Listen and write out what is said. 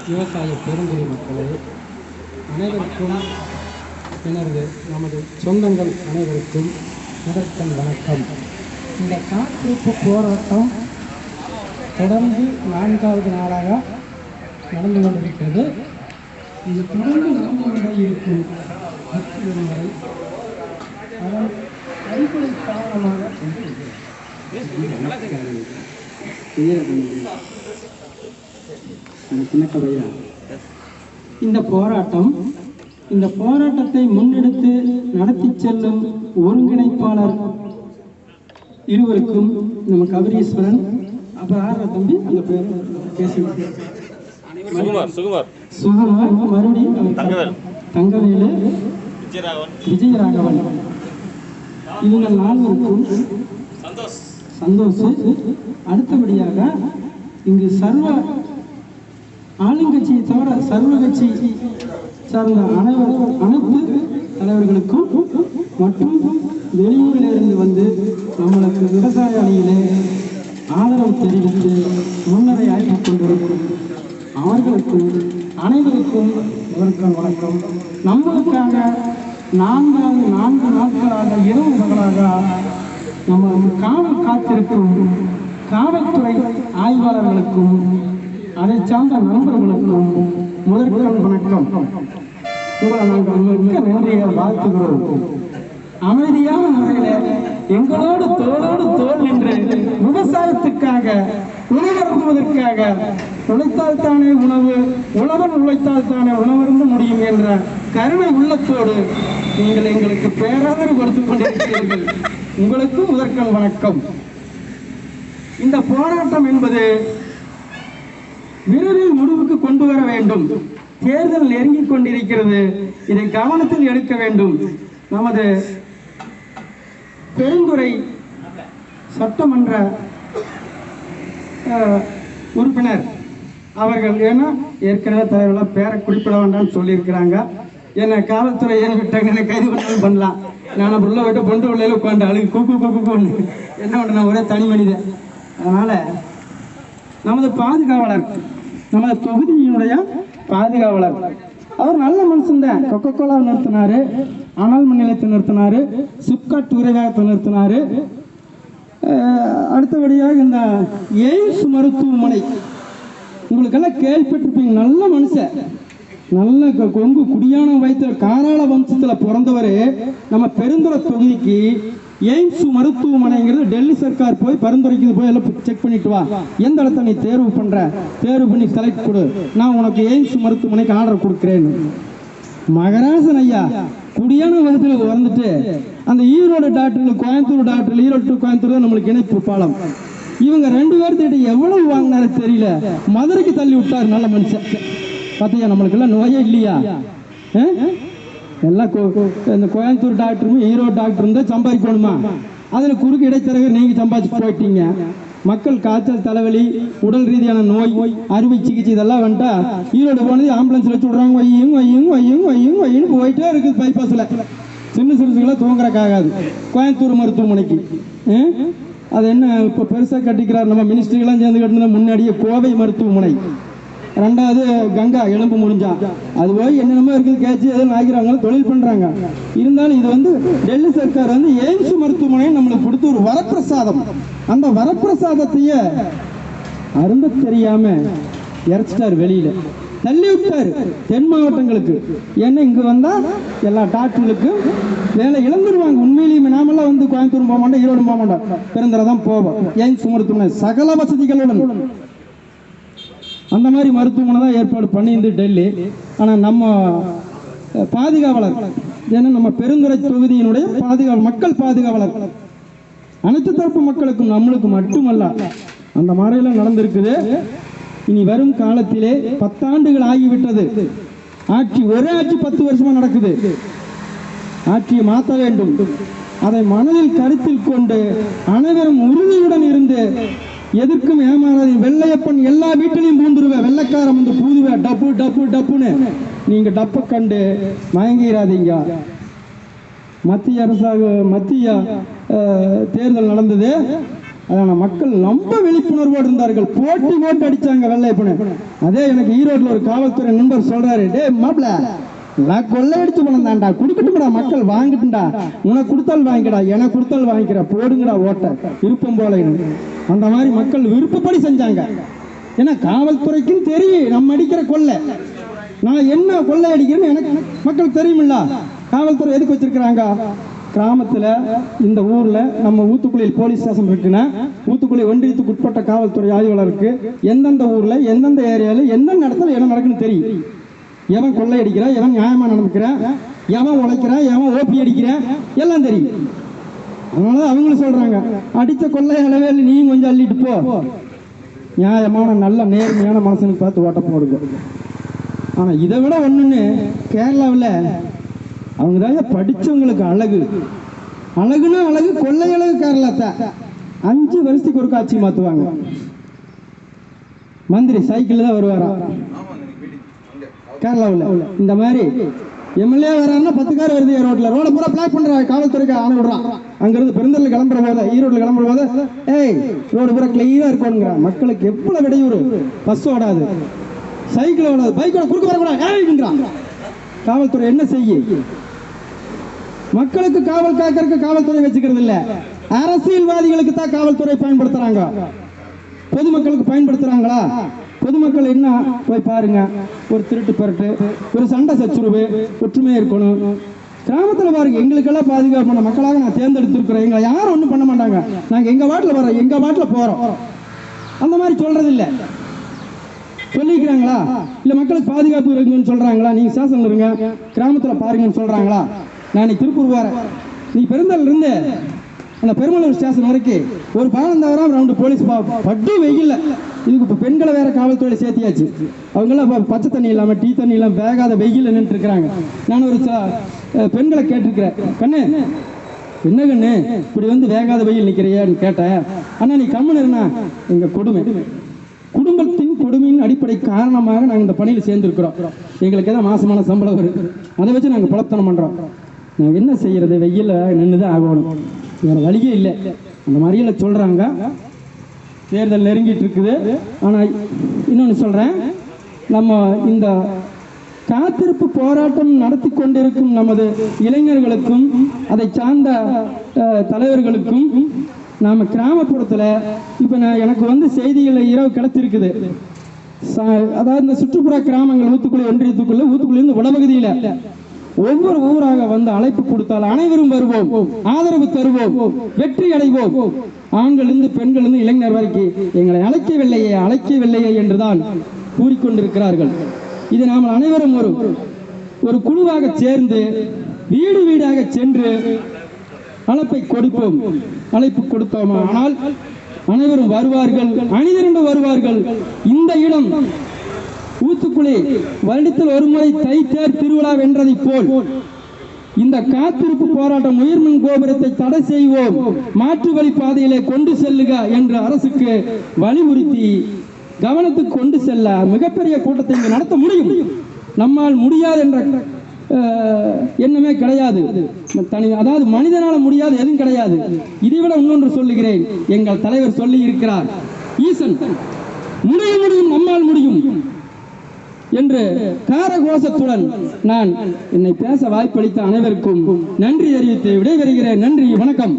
விவசாய பெருங்குடி மக்களே அனைவருக்கும் எனது நமது சொந்தங்கள் அனைவருக்கும் முதற்கண் வணக்கம். இந்த காத்திருப்பு போராட்டம் தொடர்ந்து 4வது நாளாக நடந்து கொண்டிருக்கிறது. இது தொடர்ந்து நடந்து கொண்டே இருக்கும் வரை அதன் அடிப்படை காரணமாக இந்த போராட்டத்தை முன்னெடுத்து நடத்தி செல்லும் ஒருங்கிணைப்பாளர் இருவருக்கும் நம்ம கபரீஸ்வரன் அப்புறம் ஆற தம்பி அந்த பேர் சுகுமார் மறுபடியும் தங்கவேலு விஜயராகவன் இவங்க 4 சந்தோஷ். அடுத்தபடியாக இங்கு சர்வ ஆளுங்கட்சியை தவிர சர்வ கட்சி சார்ந்த அனைத்து தலைவர்களுக்கும் மற்றும் வெளியூரிலிருந்து வந்து நம்மளுக்கு விவசாய அணியிலே ஆதரவு தெரிவித்து முன்னரை ஆக்கிக் கொண்டிருக்கும் அவர்களுக்கும் அனைவருக்கும் வணக்கம். நம்மளுக்காக 4 நாட்களாக இரவு பகலாக நம்ம காவல் காத்திருக்கும் காவல்துறை ஆய்வாளர்களுக்கும் அதை சார்ந்த நண்பர்களுக்கும் முதற்கண் வணக்கம். உங்களை நாங்கள் மிக்க நன்றியை வாழ்த்துகிறோம். அமைதியான முறையில் எங்களோடு தோளோடு தோல் நின்று விவசாயத்துக்காக உணவருந்துவதற்காக உழைத்தால் தானே உணவு, உழவன் உழைத்தால் தானே உணவருந்த முடியும் என்ற கருணை உள்ளத்தோடு நீங்கள் எங்களுக்கு பேராதரவு கொடுத்துக் கொண்டிருக்கிறீர்கள். உங்களுக்கும் முதற்கண் வணக்கம். இந்த போராட்டம் என்பது விரைவில் முடிவுக்கு கொண்டு வர வேண்டும். தேர்தல் நெருங்கிக் கொண்டிருக்கிறது. இதை கவனத்தில் எடுக்க வேண்டும். நமது பெருந்துறை சட்டமன்ற உறுப்பினர் அவர்கள் ஏன்னா ஏற்கனவே தலைவர்கள் பேரை குறிப்பிட வேண்டாம்னு சொல்லியிருக்கிறாங்க. என்ன காவல்துறை ஏறி விட்டாங்க, என்ன கைது பண்ணாலும் பண்ணலாம். நான் உள்ள விட்டு பொண்டு உள்ளே உட்காந்து அழுகு கூக்கு என்ன பண்ண ஒரே தனி மனிதன். அதனால நமது பாதுகாவலர், நமது தொகுதியினுடைய பாதுகாவலர் அவர் நல்ல மனுஷன் தான். கொக்கோலா நிறுத்தினாரு, அனல் மின் நிலையத்தை நிறுத்தினாரு, சிப்காட் விரைவாகத்தை நிறுத்தினாரு. அடுத்தபடியாக இந்த எய்ம்ஸ் மருத்துவமனை உங்களுக்கெல்லாம் கேள்விப்பட்டிருப்பீங்க. நல்ல மனுஷன், நல்ல கொங்கு குடியான வயத்துல காராள வம்சத்தில் பிறந்தவர். நம்ம பெருந்துறை தொகுதிக்கு எய்ம்ஸ் மருத்துவமனைங்கிறது டெல்லி சர்க்கார் போய் பரிந்துரைக்குது, போய் எல்லாம் செக் பண்ணிட்டு வா, எந்த இடத்த நீ தேர்வு பண்ணி செலக்ட் கொடு, நான் உனக்கு எய்ம்ஸ் மருத்துவமனைக்கு ஆர்டர் கொடுக்குறேன்னு. மகராசன் ஐயா குடியான வயதுல வந்துட்டு அந்த ஈரோடு டாக்டர்கள் கோயம்புத்தூர் டாக்டர்கள், ஈரோடு டு கோயம்புத்தூர் நம்மளுக்கு இணைப்பு பாலம். இவங்க 2 பேர்த்திட்ட எவ்வளவு வாங்கினாரு தெரியல, மதுரைக்கு தள்ளி விட்டாரு. நல்ல மனுஷன் பார்த்தியா, நம்மளுக்கு எல்லாம் நோயே இல்லையா? எல்லாம் இந்த கோயம்புத்தூர் டாக்டரும் ஈரோடு டாக்டரும் தான் சம்பாதிக்கணுமா? அதில் குறுக்கு இடைத்தரகர் நீங்கள் சம்பாதிச்சு போயிட்டீங்க. மக்கள் காய்ச்சல், தலைவலி, உடல் ரீதியான நோய், அறுவை சிகிச்சை இதெல்லாம் வந்துட்டா ஈரோடு போனது ஆம்புலன்ஸ் வச்சு விட்றாங்க. வையும் போயிட்டே இருக்குது பைபாஸில். சின்ன சிறுசுகளாக தூங்குறக்காகாது. கோயம்புத்தூர் மருத்துவமனைக்கு அது என்ன இப்போ பெருசாக கட்டிக்கிறார். நம்ம மினிஸ்ட்ரிகளாம் சேர்ந்து கட்டினா முன்னாடியே கோவை மருத்துவமனை, 2வது கங்கா எலும்பு முடிஞ்சா, அது போய் என்னென்னமோ இருக்குது கேச்சு எதுவும் ஆகிறாங்க, தொழில் பண்ணுறாங்க. இருந்தாலும் இது வந்து டெல்லி சர்க்கார் வந்து எய்ம்ஸ் மருத்துவமனையை நம்மளுக்கு கொடுத்து ஒரு வரப்பிரசாதம். அந்த வரப்பிரசாதத்தையே அருந்த தெரியாம இறைச்சிட்டார், வெளியில தள்ளி விட்டார் தென் மாவட்டங்களுக்கு. ஏன்னா இங்க வந்தா எல்லா டாக்டர்களுக்கும் வேலை இழந்துருவாங்க. உண்மையிலேயே நாமெல்லாம் வந்து கோயம்புத்தூர் போக மாட்டோம், ஈரோடு போக மாட்டோம், பெருந்துறை தான் போவோம். எய்ம்ஸ் மருத்துவமனை சகல வசதிகளுடன் அந்த மாதிரி மருத்துவமனை தான் ஏற்பாடு பண்ணியிருந்து டெல்லி. ஆனால் நம்ம பாதுகாவலர், ஏன்னா நம்ம பெருந்துறை தொகுதியினுடைய மக்கள் பாதுகாவலர் அனைத்து தரப்பு மக்களுக்கும் நம்மளுக்கு மட்டுமல்ல அந்த மாதிரிலாம் நடந்திருக்குது. இனி வரும் காலத்திலே 10 ஆண்டுகள் ஆகிவிட்டது. ஒரே ஆட்சி 10 வருஷமா நடக்குது. ஆட்சியை மாற்ற வேண்டும். அதை மனதில் கருத்தில் கொண்டு அனைவரும் உறுதியுடன் இருந்து எதற்கும் ஏமாறாது. வெள்ளையப்பன் எல்லா வீட்டிலையும் பூந்துருவேன், வெள்ளைக்காரன் வந்து பூதுவேன், டப்புன்னு. நீங்க டப்ப கண்டு மயங்கிறாதீங்க. மத்திய தேர்தல் நடந்தது. அதான மக்கள் ரொம்ப விழிப்புணர்வோடு இருந்தார்கள். போட்டி அடிச்சாங்க வெள்ளையப்பனை. அதே எனக்கு ஈரோட்டில் ஒரு காவல்துறை நண்பர் சொல்றாரு, டே மாப்பிள நான் கொள்ளையடிச்சு பணம் தான்டா, குடுக்கட்டும்டா, மக்கள் வாங்கிட்டுண்டா, உனக்கு கொடுத்தால் வாங்கிக்கடா, எனக்கு கொடுத்தால் வாங்கிக்கிறா, போடுங்கடா ஓட்ட விருப்பம் போல. அந்த மாதிரி மக்கள் விருப்பப்படி செஞ்சாங்க. ஏன்னா காவல்துறைக்கும் தெரியும் நம்ம அடிக்கிற கொள்ளை, நான் என்ன கொள்ளை அடிக்கிறேன்னு எனக்கு மக்கள் தெரியுமில்ல. காவல்துறை எதுக்கு வச்சிருக்கிறாங்க? கிராமத்தில் இந்த ஊரில் நம்ம ஊத்துக்குளியில் போலீஸ் ஸ்டேஷன் இருக்குன்னா ஊத்துக்குளி ஒன்றியத்துக்கு உட்பட்ட காவல்துறை ஆய்வாளருக்கு எந்தெந்த ஊரில் எந்தெந்த ஏரியாவில் எந்தெந்த இடத்துல என்ன நடக்குன்னு தெரியும். எவன் கொள்ளை அடிக்கிறான், எவன் நியாயமாக நடந்துக்கிறான், எவன் உழைக்கிறான், எவன் ஓபி அடிக்கிறான் எல்லாம் தெரியும். அதனால அவங்களும் சொல்கிறாங்க, அடித்த கொள்ளை அளவில் நீயும் கொஞ்சம் அள்ளிட்டு போ, நியாயமான நல்ல நேர்மையான மனுஷனுக்கு பார்த்து ஓட்ட போடுங்க. ஆனால் இதை விட ஒன்றுன்னு கேரளாவில் அவங்க தான் படித்தவங்களுக்கு அழகு, அழகுன்னா அழகு, கொள்ளை அழகு. கேரளாத்தை 5 வருஷத்துக்கு ஒரு காட்சி மாற்றுவாங்க. மந்திரி சைக்கிள் தான் வருவாரா கேரளாவில். இந்த மாதிரி எம்எல்ஏ வராருன்னா 10 கார் வருது ரோட்ல, ரோட பூரா பிளாக் பண்ற காவல்துறைக்கு ஆணை விடுறான். அங்கிருந்து பெருந்தல்ல கிளம்புற போது, ஈரோட்ல கிளம்புற போது, ஏய் ரோடு பூரா கிளியரா இருக்கணுங்கிற. மக்களுக்கு எவ்வளவு இடையூறு, பஸ் ஓடாது, சைக்கிள் ஓடாது, பைக்கோட குறுக்க வரக்கூடாது. காவல்துறை என்ன செய்ய? மக்களுக்கு காவல் காக்கிறதுக்கு காவல்துறை வச்சுக்கிறது இல்ல, அரசியல்வாதிகளுக்கு தான் காவல்துறை பயன்படுத்துறாங்க. பொதுமக்களுக்கு பயன்படுத்துறாங்களா? பொதுமக்கள் என்ன போய் பாருங்க, ஒரு திருட்டு பரட்டு, ஒரு சண்டை சச்சுருவு, ஒற்றுமையா இருக்கணும். கிராமத்தில் பாருங்க, எங்களுக்கெல்லாம் பாதுகாப்பான மக்களாக நான் தேர்ந்தெடுத்திருக்கிறேன், எங்களை யாரும் ஒன்றும் பண்ண மாட்டாங்க, நாங்கள் எங்க வாட்டில் வரோம், எங்க வாட்டில் போறோம், அந்த மாதிரி சொல்றது இல்லை. சொல்லிக்கிறாங்களா? இல்ல மக்களுக்கு பாதுகாப்பு இருக்குன்னு சொல்றாங்களா? நீங்க சாசனம் இருங்க, கிராமத்துல பாருங்கன்னு சொல்றாங்களா? நான் திருப்பூர் வரேன், நீ பெருந்தல்ல இருந்து அந்த பெருமளூர் ஸ்டேஷன் வரைக்கும் ஒரு பாலம் தவிர 2 போலீஸ் பட்டு வெயில். இதுக்கு இப்போ பெண்களை வேற காவல்துறை சேர்த்தியாச்சு. அவங்கெல்லாம் பச்சை தண்ணி இல்லாம டீ தண்ணி இல்லாம வேகாத வெயில் நின்று இருக்கிறாங்க. நான் ஒரு பெண்களை கேட்டிருக்கிறேன், கண்ணு என்ன கண்ணு இப்படி வந்து வேகாத வெயில் நிற்கிறியான்னு கேட்டேன். அண்ணா நீ கம்முன்னு இருந்தா, எங்க குடும்பத்தின் கொடுமையின் அடிப்படை காரணமாக நாங்கள் இந்த பணியில் சேர்ந்துருக்கிறோம். எங்களுக்கு ஏதாவது மாசமான சம்பளம் வருது, அதை வச்சு நாங்கள் புலத்தனம் பண்றோம். நாங்கள் என்ன செய்யறது, வெயில நின்றுதான் ஆகணும், வேற வழியே இல்லை. அந்த மாதிரியில சொல்றாங்க. தேர்தல் நெருங்கிட்டு இருக்குது. ஆனா இன்னொன்னு சொல்றேன், நம்ம இந்த காத்திருப்பு போராட்டம் நடத்தி கொண்டிருக்கும் நமது இளைஞர்களுக்கும் அதை சார்ந்த தலைவர்களுக்கும் நாம கிராமப்புறத்துல இப்ப எனக்கு வந்து செய்திகளை இரவு கிடைத்திருக்குது. அதாவது இந்த சுற்றுப்புற கிராமங்கள் ஊத்துக்குளி ஒன்றியத்துக்குள்ள, ஊத்துக்குளியிருந்து வடபகுதியில ஒவ்வொரு ஊராக வந்து அழைப்பு கொடுத்தால் அனைவரும் வருவோம், ஆதரவு தருவோம், வெற்றி அடைவோம். ஆண்கள் இருந்து பெண்கள் இருந்து இளைஞர் வரைக்கும் எங்களை அழைக்கவில்லையே என்றுதான் கூறிக்கொண்டிருக்கிறார்கள். இது நாம் அனைவரும் ஒரு குழுவாக சேர்ந்து வீடு வீடாக சென்று அழைப்பை கொடுப்போம். அழைப்பு கொடுத்தோமா ஆனால் அனைவரும் வருவார்கள், அணிதிரண்டு வருவார்கள். இந்த இடம் ஊத்துக்குளி வருடத்தில் ஒரு முறை தை தேர் திருவிழா வென்றதை போல் இந்த காத்திருப்பு போராட்டம் உயிர்மின் கோபுரத்தை தடை செய்வோம், மாற்று வழி பாதையிலே கொண்டு செல்லுக என்று அரசுக்கு வலியுறுத்தி கவனத்துக்கு கொண்டு செல்ல மிகப்பெரிய கூட்டத்தை இங்கு நடத்த முடியும். நம்மால் முடியாது என்ற எண்ணமே கிடையாது. அதாவது மனிதனால முடியாது எதுவும் கிடையாது. இதைவிட இன்னொன்று சொல்லுகிறேன், எங்கள் தலைவர் சொல்லி இருக்கிறார், ஈசன் முடியும் நம்மால் முடியும் என்று காரகோஷத்துடன் நான் என்னை பேச வாய்ப்பளித்த அனைவருக்கும் நன்றி தெரிவித்து விடைபெறுகிறேன். நன்றி, வணக்கம்.